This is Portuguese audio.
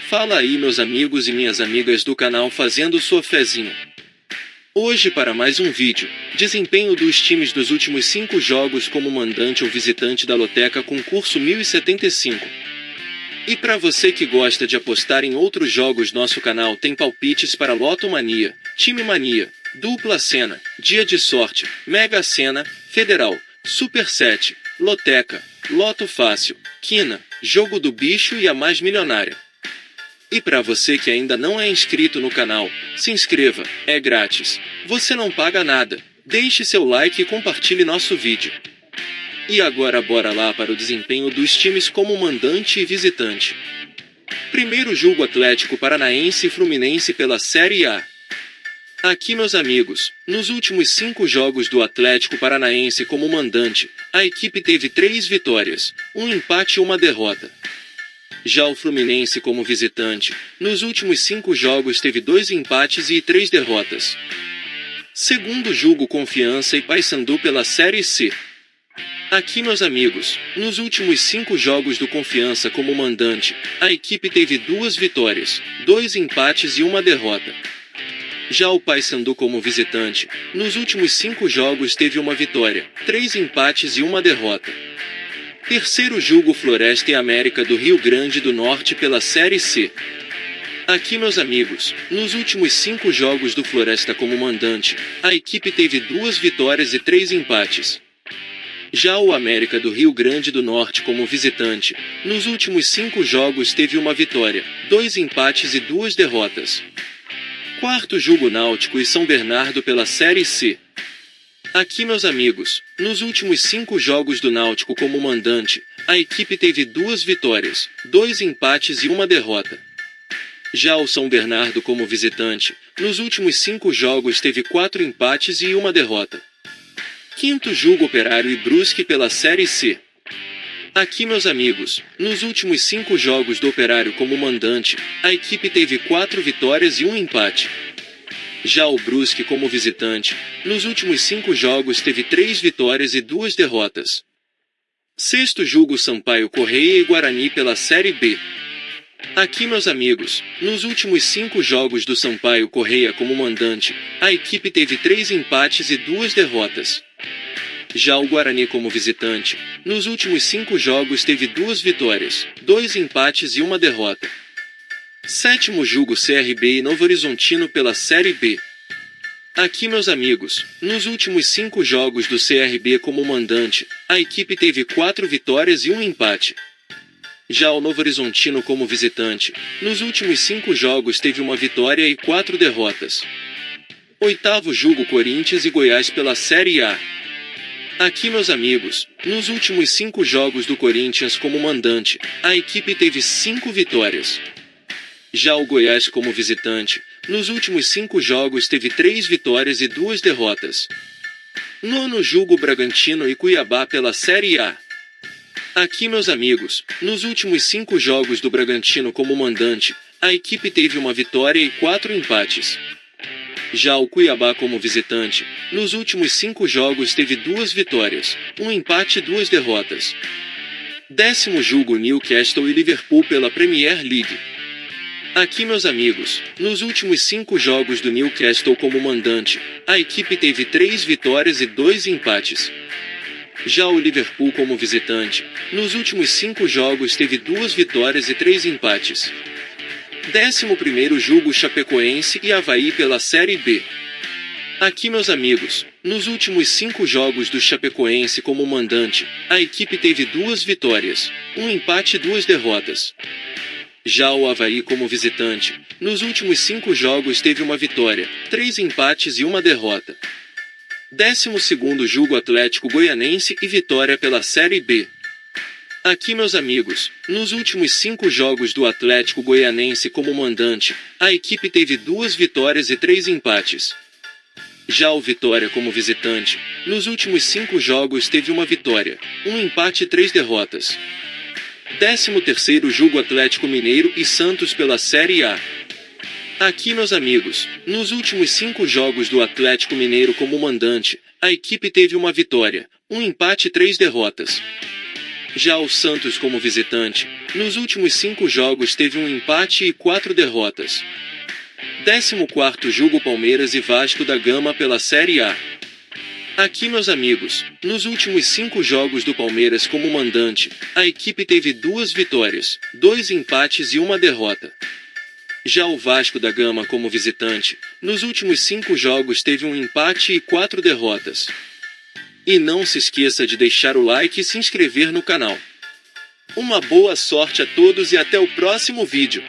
Fala aí meus amigos e minhas amigas do canal fazendo sua fezinha. Hoje para mais um vídeo, desempenho dos times dos últimos 5 jogos como mandante ou visitante da Loteca Concurso 1075. E para você que gosta de apostar em outros jogos, nosso canal tem palpites para Loto Mania, Time Mania, Dupla Sena, Dia de Sorte, Mega Sena, Federal, Super 7, Loteca, Loto Fácil, Quina, Jogo do Bicho e a Mais Milionária. E para você que ainda não é inscrito no canal, se inscreva, é grátis. Você não paga nada. Deixe seu like e compartilhe nosso vídeo. E agora bora lá para o desempenho dos times como mandante e visitante. Primeiro jogo: Atlético Paranaense e Fluminense pela Série A. Aqui meus amigos, nos últimos 5 jogos do Atlético Paranaense como mandante, a equipe teve 3 vitórias, um empate e uma derrota. Já o Fluminense como visitante, nos últimos 5 jogos teve 2 empates e 3 derrotas. Segundo jogo: Confiança e Paysandu pela Série C. Aqui meus amigos, nos últimos 5 jogos do Confiança como mandante, a equipe teve 2 vitórias, 2 empates e uma derrota. Já o Paysandu como visitante, nos últimos 5 jogos teve uma vitória, 3 empates e uma derrota. Terceiro jogo: Floresta e América do Rio Grande do Norte pela Série C. Aqui meus amigos, nos últimos 5 jogos do Floresta como mandante, a equipe teve 2 vitórias e 3 empates. Já o América do Rio Grande do Norte como visitante, nos últimos 5 jogos teve uma vitória, 2 empates e 2 derrotas. Quarto jogo: Náutico e São Bernardo pela Série C. Aqui meus amigos, nos últimos 5 jogos do Náutico como mandante, a equipe teve 2 vitórias, 2 empates e uma derrota. Já o São Bernardo como visitante, nos últimos 5 jogos teve 4 empates e uma derrota. Quinto jogo: Operário e Brusque pela Série C. Aqui meus amigos, nos últimos 5 jogos do Operário como mandante, a equipe teve 4 vitórias e um empate. Já o Brusque como visitante, nos últimos 5 jogos teve 3 vitórias e 2 derrotas. Sexto jogo: Sampaio Correia e Guarani pela Série B. Aqui meus amigos, nos últimos 5 jogos do Sampaio Correia como mandante, a equipe teve 3 empates e 2 derrotas. Já o Guarani como visitante, nos últimos 5 jogos teve 2 vitórias, 2 empates e uma derrota. Sétimo jogo: CRB e Novo Horizontino pela Série B. Aqui meus amigos, nos últimos 5 jogos do CRB como mandante, a equipe teve 4 vitórias e um empate. Já o Novo Horizontino como visitante, nos últimos 5 jogos teve uma vitória e 4 derrotas. Oitavo jogo: Corinthians e Goiás pela Série A. Aqui meus amigos, nos últimos 5 jogos do Corinthians como mandante, a equipe teve 5 vitórias. Já o Goiás como visitante, nos últimos 5 jogos teve 3 vitórias e 2 derrotas. Nono jogo: Bragantino e Cuiabá pela Série A. Aqui meus amigos, nos últimos 5 jogos do Bragantino como mandante, a equipe teve uma vitória e 4 empates. Já o Cuiabá como visitante, nos últimos 5 jogos teve 2 vitórias, um empate e 2 derrotas. Décimo jogo: Newcastle e Liverpool pela Premier League. Aqui meus amigos, nos últimos 5 jogos do Newcastle como mandante, a equipe teve 3 vitórias e 2 empates. Já o Liverpool como visitante, nos últimos 5 jogos teve 2 vitórias e 3 empates. 11º jogo: Chapecoense e Avaí pela Série B. Aqui meus amigos, nos últimos 5 jogos do Chapecoense como mandante, a equipe teve 2 vitórias, um empate e 2 derrotas. Já o Avaí como visitante, nos últimos 5 jogos teve uma vitória, 3 empates e uma derrota. 12º jogo: Atlético Goianense e Vitória pela Série B. Aqui meus amigos, nos últimos 5 jogos do Atlético Goianense como mandante, a equipe teve 2 vitórias e 3 empates. Já o Vitória como visitante, nos últimos 5 jogos teve uma vitória, um empate e 3 derrotas. 13º jogo: Atlético Mineiro e Santos pela Série A. Aqui meus amigos, nos últimos 5 jogos do Atlético Mineiro como mandante, a equipe teve uma vitória, um empate e 3 derrotas. Já o Santos como visitante, Nos últimos 5 jogos teve um empate e 4 derrotas. 14º jogo Palmeiras e Vasco da Gama pela Série A. Aqui, meus amigos, nos últimos 5 jogos do Palmeiras como mandante, a equipe teve 2 vitórias, 2 empates e 1 derrota. Já o Vasco da Gama como visitante, nos últimos 5 jogos teve um empate e 4 derrotas. E não se esqueça de deixar o like e se inscrever no canal. Uma boa sorte a todos e até o próximo vídeo.